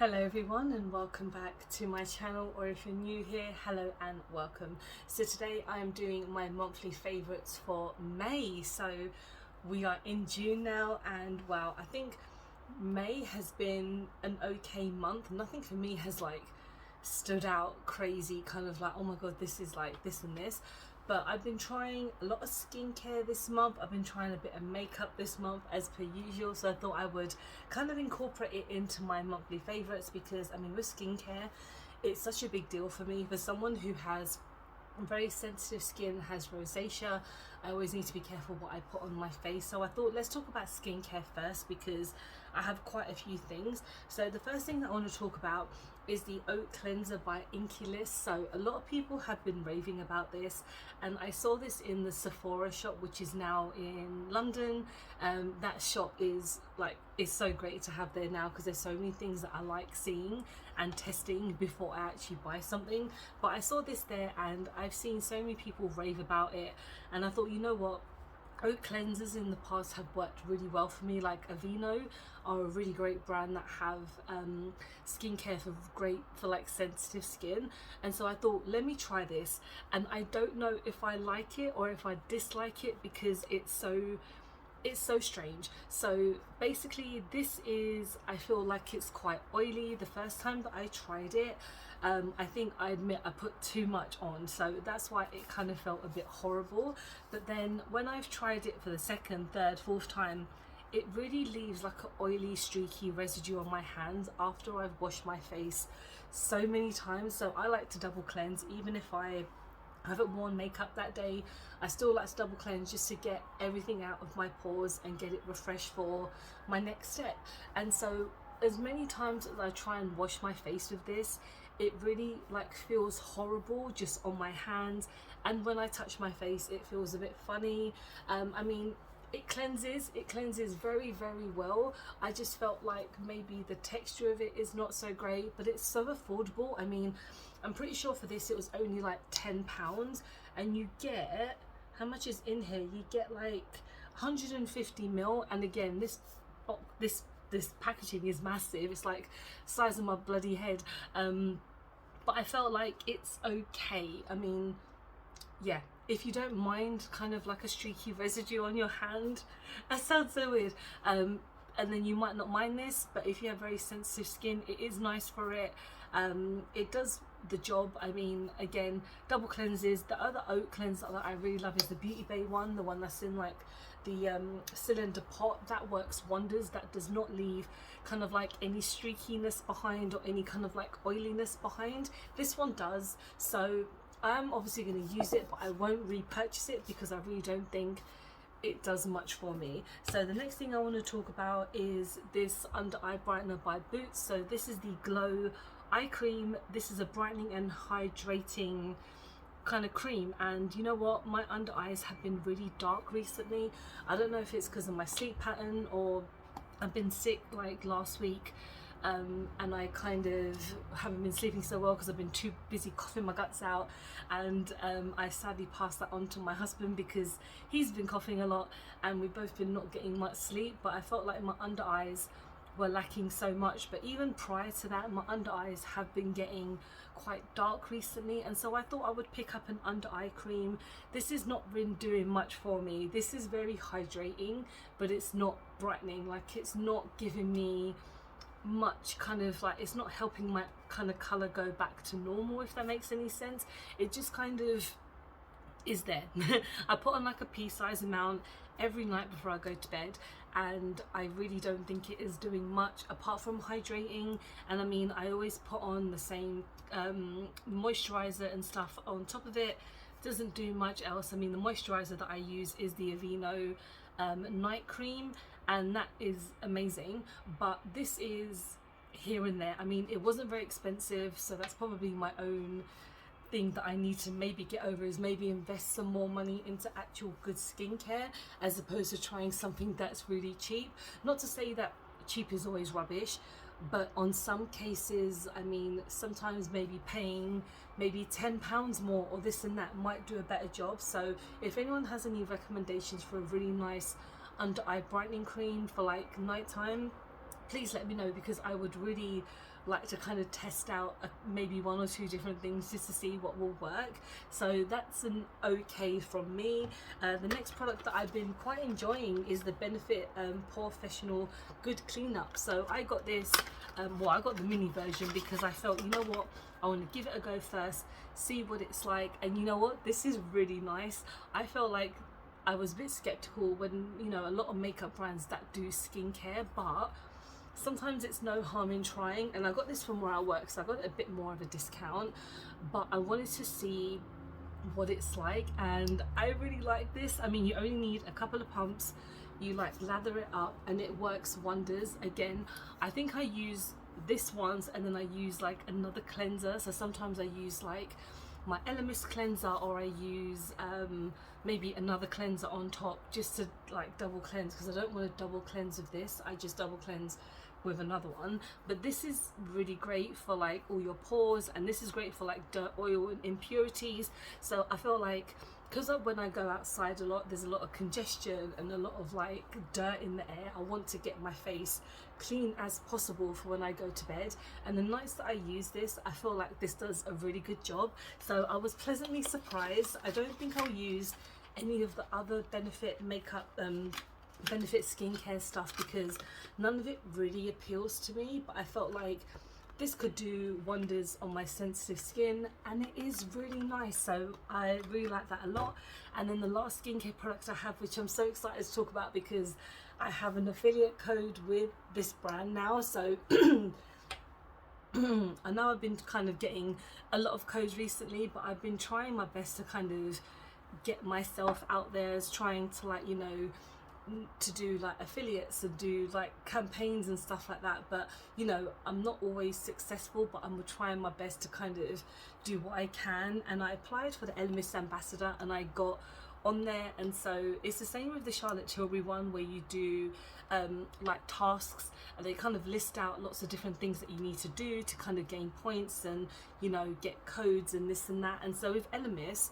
Hello everyone and welcome back to my channel, or if you're new here, hello and welcome. So today I am doing my monthly favourites for May. So we are in June now, and wow, I think May has been an okay month. Nothing for me has like stood out crazy, kind of like, oh my god, this is like this and this. But I've been trying a lot of skincare this month. I've been trying a bit of makeup this month as per usual, so I thought I would kind of incorporate it into my monthly favorites, because I mean, with skincare, it's such a big deal for me. For someone who has very sensitive skin, has rosacea, I always need to be careful what I put on my face. So I thought, let's talk about skincare first, because I have quite a few things. So the first thing that I want to talk about is the Oat Cleanser by Inkey. So a lot of people have been raving about this, and I saw this in the Sephora shop, which is now in London. That shop is so great to have there now, because there's so many things that I like seeing and testing before I actually buy something. But I saw this there and I've seen so many people rave about it, and I thought, you know what, oat cleansers in the past have worked really well for me. Like Aveeno are a really great brand that have skincare for like sensitive skin, and so I thought, let me try this. And I don't know if I like it or if I dislike it, because it's so strange. So basically this is, I feel like it's quite oily. The first time that I tried it, I think, I admit, I put too much on, so that's why it kind of felt a bit horrible. But then when I've tried it for the second, third, fourth time, it really leaves like an oily, streaky residue on my hands after I've washed my face so many times. So I like to double cleanse. Even if I haven't worn makeup that day, I still like to double cleanse, just to get everything out of my pores and get it refreshed for my next step. And so as many times as I try and wash my face with this, it really like feels horrible just on my hands, and when I touch my face it feels a bit funny. I mean, it cleanses very well. I just felt like maybe the texture of it is not so great, but it's so affordable. I mean, I'm pretty sure for this it was only like £10, and you get, how much is in here? You get like 150 ml, and again, this packaging is massive. It's like the size of my bloody head. But I felt like it's okay. I mean, yeah, if you don't mind kind of like a streaky residue on your hand, that sounds so weird, and then you might not mind this. But if you have very sensitive skin, it is nice for it. It does the job. I mean, again, double cleanses. The other oat cleanser that I really love is the Beauty Bay one, the one that's in like the cylinder pot. That works wonders. That does not leave kind of like any streakiness behind or any kind of like oiliness behind. This one does. So I'm obviously going to use it, but I won't repurchase it because I really don't think it does much for me. So the next thing I want to talk about is this under eye brightener by Boots. So this is the Glow Eye Cream. This is a brightening and hydrating kind of cream, and you know what, my under eyes have been really dark recently. I don't know if it's because of my sleep pattern, or I've been sick like last week, and I kind of haven't been sleeping so well because I've been too busy coughing my guts out, and I sadly passed that on to my husband because he's been coughing a lot and we've both been not getting much sleep. But I felt like my under eyes were lacking so much. But even prior to that, my under eyes have been getting quite dark recently, and so I thought I would pick up an under eye cream. This has not been doing much for me. This is very hydrating, but it's not brightening. Like, it's not giving me much, kind of like, it's not helping my kind of color go back to normal, if that makes any sense. It just kind of is there. I put on like a pea-sized amount every night before I go to bed, and I really don't think it is doing much apart from hydrating. And I mean, I always put on the same moisturizer and stuff on top of it. Doesn't do much else. I mean, the moisturizer that I use is the Aveeno night cream, and that is amazing, but this is here and there. I mean, it wasn't very expensive, so that's probably my own thing that I need to maybe get over, is maybe invest some more money into actual good skincare as opposed to trying something that's really cheap. Not to say that cheap is always rubbish, but on some cases, I mean, sometimes maybe paying maybe £10 more or this and that might do a better job. So if anyone has any recommendations for a really nice under eye brightening cream for like nighttime, please let me know, because I would really like to kind of test out maybe 1 or 2 different things just to see what will work. So that's an okay from me. The next product that I've been quite enjoying is the Benefit Professional Good Cleanup. So I got this, well, I got the mini version because I felt, you know what, I want to give it a go first, see what it's like. And you know what, this is really nice. I felt like I was a bit skeptical when, you know, a lot of makeup brands that do skincare, but sometimes it's no harm in trying. And I got this from where I work, so I got a bit more of a discount, but I wanted to see what it's like, and I really like this. I mean, you only need a couple of pumps, you like lather it up and it works wonders. Again, I think I use this once and then I use like another cleanser. So sometimes I use like my Elemis cleanser, or I use maybe another cleanser on top just to like double cleanse, because I don't want to double cleanse with this. I just double cleanse with another one. But this is really great for like all your pores, and this is great for like dirt, oil and impurities. So I feel like, because when I go outside a lot, there's a lot of congestion and a lot of like dirt in the air. I want to get my face clean as possible for when I go to bed. And the nights that I use this, I feel like this does a really good job. So I was pleasantly surprised. I don't think I'll use any of the other Benefit makeup, Benefit skincare stuff, because none of it really appeals to me. But I felt like this could do wonders on my sensitive skin, and it is really nice. So I really like that a lot. And then the last skincare product I have, which I'm so excited to talk about because I have an affiliate code with this brand now. So I know I've been kind of getting a lot of codes recently, but I've been trying my best to kind of get myself out there as trying to, like, you know, to do like affiliates and do like campaigns and stuff like that. But you know, I'm not always successful, but I'm trying my best to kind of do what I can. And I applied for the Elemis ambassador and I got on there. And so it's the same with the Charlotte Tilbury one, where you do like tasks, and they kind of list out lots of different things that you need to do to kind of gain points and, you know, get codes and this and that. And so with Elemis,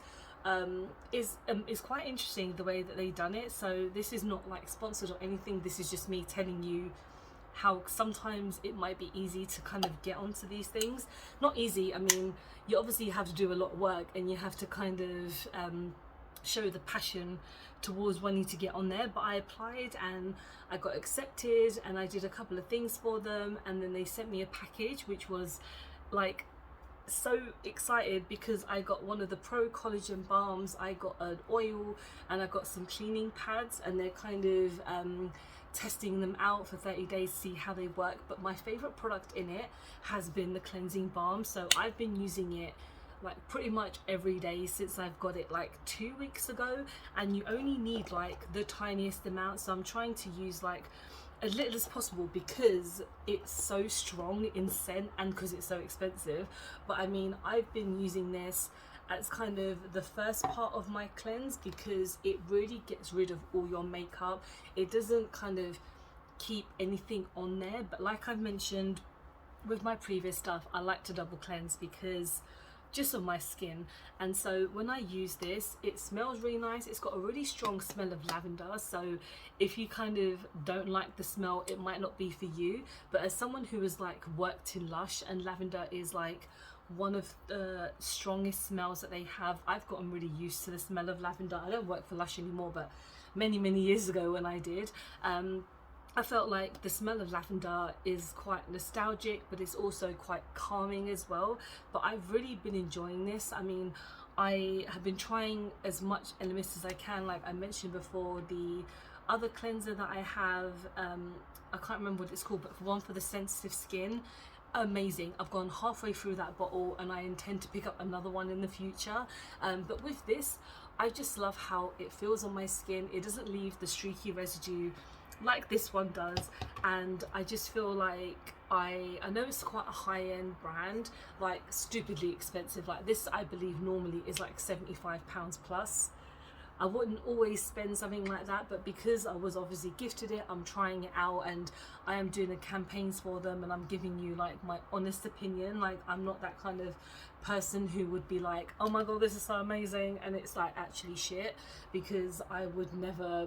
is quite interesting the way that they done it. So this is not like sponsored or anything, this is just me telling you how sometimes it might be easy to kind of get onto these things. Not easy, I mean, you obviously have to do a lot of work and you have to kind of show the passion towards wanting to get on there. But I applied and I got accepted, and I did a couple of things for them, and then they sent me a package, which was like so excited because I got one of the Pro Collagen balms, I got an oil, and I got some cleaning pads, and they're kind of testing them out for 30 days to see how they work. But my favorite product in it has been the cleansing balm. So I've been using it like pretty much every day since I've got it like 2 weeks ago, and you only need like the tiniest amount. So I'm trying to use like as little as possible because it's so strong in scent and because it's so expensive. But I mean, I've been using this as kind of the first part of my cleanse because it really gets rid of all your makeup. It doesn't kind of keep anything on there, but like I've mentioned with my previous stuff, I like to double cleanse because just of my skin. And so when I use this, it smells really nice. It's got a really strong smell of lavender, so if you kind of don't like the smell, it might not be for you. But as someone who has like worked in Lush, and lavender is like one of the strongest smells that they have, I've gotten really used to the smell of lavender. I don't work for Lush anymore, but many years ago when I did, I felt like the smell of lavender is quite nostalgic, but it's also quite calming as well. But I've really been enjoying this. I mean, I have been trying as much Elemis as I can. Like I mentioned before, the other cleanser that I have, I can't remember what it's called, but one for the sensitive skin, amazing. I've gone halfway through that bottle and I intend to pick up another one in the future. But with this, I just love how it feels on my skin. It doesn't leave the streaky residue like this one does, and I just feel like I know it's quite a high-end brand, like stupidly expensive. Like this, I believe normally is like £75 plus. I wouldn't always spend something like that, but because I was obviously gifted it, I'm trying it out and I am doing the campaigns for them, and I'm giving you like my honest opinion. Like I'm not that kind of person who would be like, oh my god, this is so amazing, and it's like actually shit, because I would never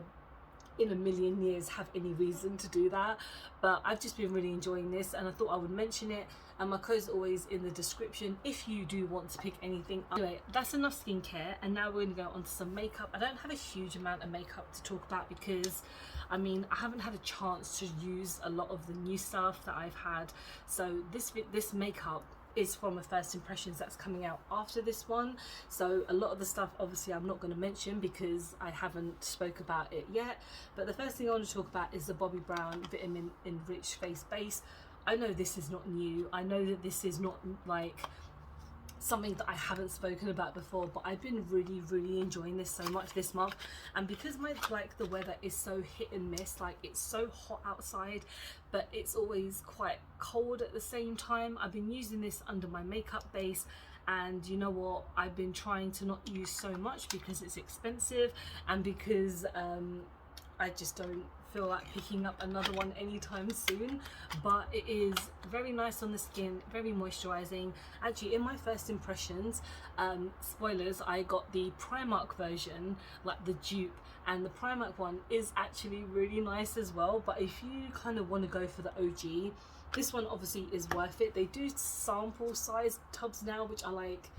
in a million years have any reason to do that, but I've just been really enjoying this and I thought I would mention it, and my code's always in the description if you do want to pick anything up. Anyway, that's enough skincare, and now we're going to go on to some makeup. I don't have a huge amount of makeup to talk about because I mean, I haven't had a chance to use a lot of the new stuff that I've had, so this makeup is from a first impressions that's coming out after this one. So a lot of the stuff obviously I'm not going to mention because I haven't spoke about it yet, but the first thing I want to talk about is the Bobbi Brown Vitamin Enriched Face Base. I know this is not new, I know that this is not like something that I haven't spoken about before, but I've been really enjoying this so much this month. And because the weather is so hit and miss, like it's so hot outside but it's always quite cold at the same time, I've been using this under my makeup base. And you know what, I've been trying to not use so much because it's expensive and because I just don't feel like picking up another one anytime soon, but it is very nice on the skin, very moisturizing. Actually, in my first impressions, spoilers, I got the Primark version, like the dupe, and the Primark one is actually really nice as well. But if you kind of want to go for the OG, this one obviously is worth it. They do sample size tubs now, which are like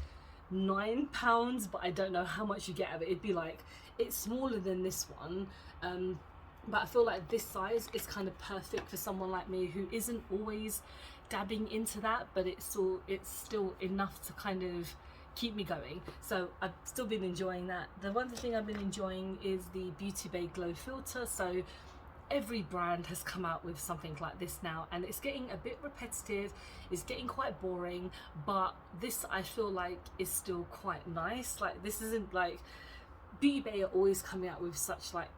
£9, but I don't know how much you get of it. It'd be like, it's smaller than this one, but I feel like this size is kind of perfect for someone like me who isn't always dabbing into that, but it's still enough to kind of keep me going. So I've still been enjoying that. The one thing I've been enjoying is the Beauty Bay Glow Filter. So every brand has come out with something like this now, and it's getting a bit repetitive, it's getting quite boring, but this I feel like is still quite nice. Like, this isn't like, Beauty Bay are always coming out with such like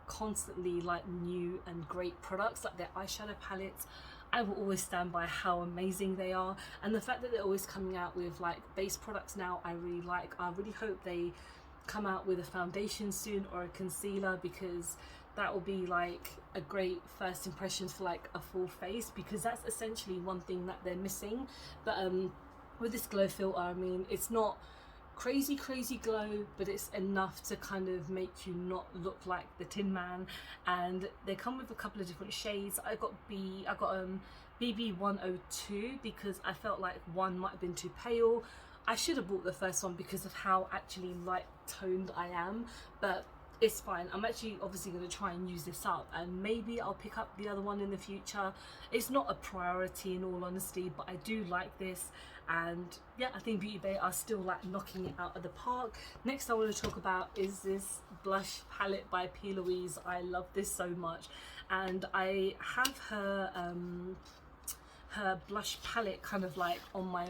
constantly like new and great products, like their eyeshadow palettes. I will always stand by how amazing they are, and the fact that they're always coming out with like base products now I really like. I really hope they come out with a foundation soon or a concealer, because that will be like a great first impression for like a full face, because that's essentially one thing that they're missing. But with this glow filter, I mean, it's not crazy glow, but it's enough to kind of make you not look like the Tin Man. And they come with a couple of different shades. I got BB 102 because I felt like one might have been too pale. I should have bought the first one because of how actually light toned I am, but it's fine. I'm actually obviously going to try and use this up, and maybe I'll pick up the other one in the future. It's not a priority in all honesty, but I do like this, and yeah, I think Beauty Bay are still like knocking it out of the park. Next I want to talk about is this blush palette by P. Louise. I love this so much, and I have her blush palette kind of like on my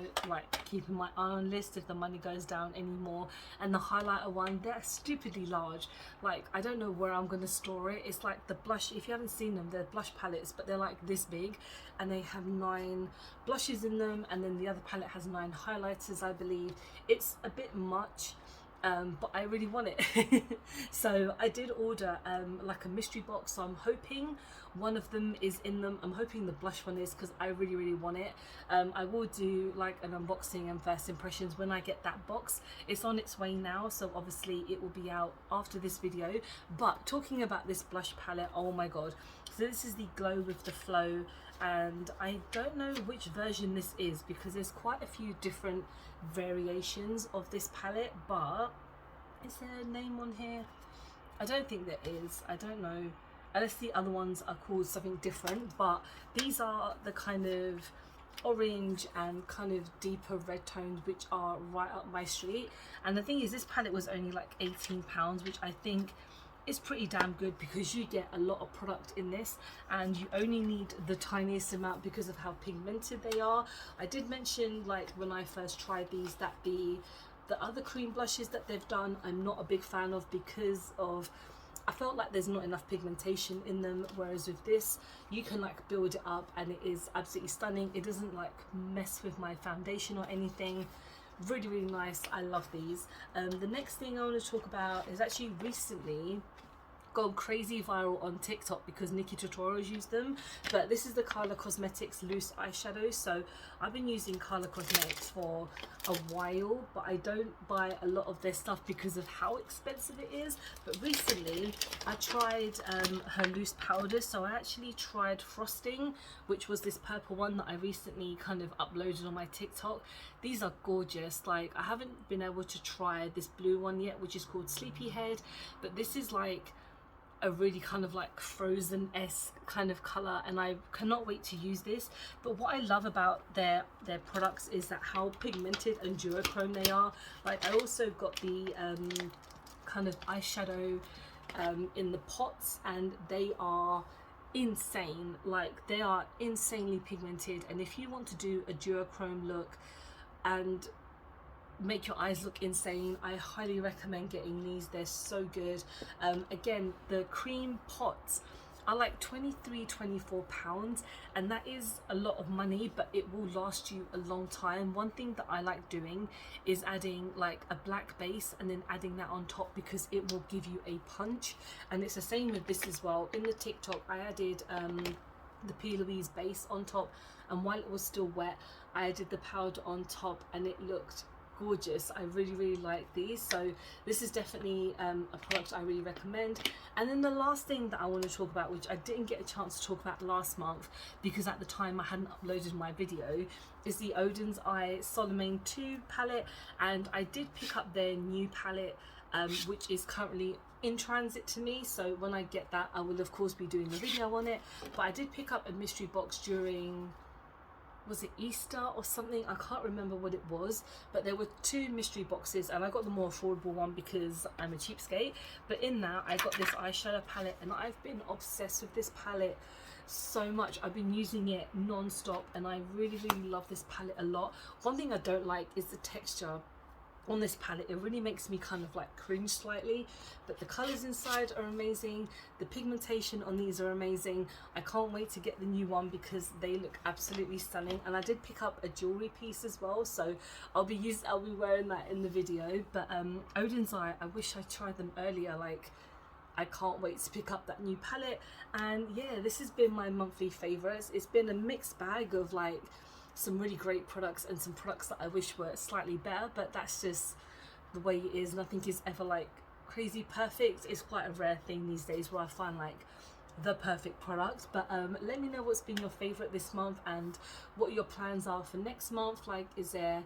keeping my eye on list if the money goes down anymore. And the highlighter one, they're stupidly large. Like, I don't know where I'm going to store it. It's like the blush, if you haven't seen them, they're blush palettes, but they're like this big, and they have 9 blushes in them, and then the other palette has 9 highlighters, I believe. It's a bit much, but I really want it. So I did order like a mystery box, so I'm hoping one of them is in them. I'm hoping the blush one is, because I really want it. I will do like an unboxing and first impressions when I get that box. It's on its way now, so obviously it will be out after this video. But talking about this blush palette, oh my god, so this is the Glow with the Flow, and I don't know which version this is because there's quite a few different variations of this palette, but is there a name on here? I don't think there is. I don't know, unless the other ones are called something different, but these are the kind of orange and kind of deeper red tones which are right up my street. And the thing is, this palette was only like £18, which I think is pretty damn good, because you get a lot of product in this and you only need the tiniest amount because of how pigmented they are. I did mention, like, when I first tried these, that the other cream blushes that they've done I'm not a big fan of, because of I felt like there's not enough pigmentation in them, whereas with this you can like build it up and it is absolutely stunning. It doesn't like mess with my foundation or anything. Really nice. I love these. The next thing I want to talk about is actually recently gone crazy viral on TikTok because Nikki Tutorials used them. But this is the Carla Cosmetics loose eyeshadow. So I've been using Carla Cosmetics for a while, but I don't buy a lot of their stuff because of how expensive it is. But recently I tried her loose powders. So I actually tried Frosting, which was this purple one that I recently kind of uploaded on my TikTok. These are gorgeous. Like, I haven't been able to try this blue one yet, which is called Sleepyhead, but this is like a really kind of like Frozen-esque kind of color, and I cannot wait to use this. But what I love about their products is that how pigmented and duochrome they are. Like, I also got the kind of eyeshadow in the pots, and they are insane. Like, they are insanely pigmented, and if you want to do a duochrome look and make your eyes look insane, I highly recommend getting these. They're so good. Again, the cream pots are like £23-24, and that is a lot of money, but it will last you a long time. One thing that I like doing is adding like a black base and then adding that on top, because it will give you a punch. And it's the same with this as well. In the TikTok I added the P. Louise base on top, and while it was still wet I added the powder on top, and it looked gorgeous. I really like these, so this is definitely a product I really recommend. And then the last thing that I want to talk about, which I didn't get a chance to talk about last month because at the time I hadn't uploaded my video, is the Oden's Eye Solomane 2 palette. And I did pick up their new palette, which is currently in transit to me, so when I get that I will of course be doing a video on it. But I did pick up a mystery box during, was it Easter or something? I can't remember what it was, but there were 2 mystery boxes, and I got the more affordable one because I'm a cheapskate. But in that I got this eyeshadow palette, and I've been obsessed with this palette so much. I've been using it non-stop, and I really love this palette a lot. One thing I don't like is the texture on this palette. It really makes me kind of like cringe slightly, but the colors inside are amazing. The pigmentation on these are amazing. I can't wait to get the new one because they look absolutely stunning. And I did pick up a jewelry piece as well, so I'll be wearing that in the video. But Oden's Eye, I wish I tried them earlier. Like, I can't wait to pick up that new palette. And yeah, this has been my monthly favorites. It's been a mixed bag of like some really great products and some products that I wish were slightly better, but that's just the way it is. Nothing is ever like crazy perfect. It's quite a rare thing these days where I find like the perfect product. But let me know what's been your favorite this month and what your plans are for next month. Like, is there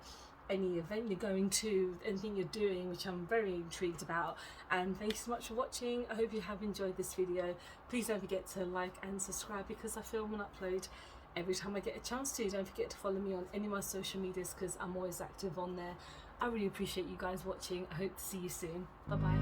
any event you're going to, anything you're doing, which I'm very intrigued about. And thank you so much for watching. I hope you have enjoyed this video. Please don't forget to like and subscribe, because I film and upload every time I get a chance to. Don't forget to follow me on any of my social medias because I'm always active on there. I really appreciate you guys watching. I hope to see you soon. Bye bye.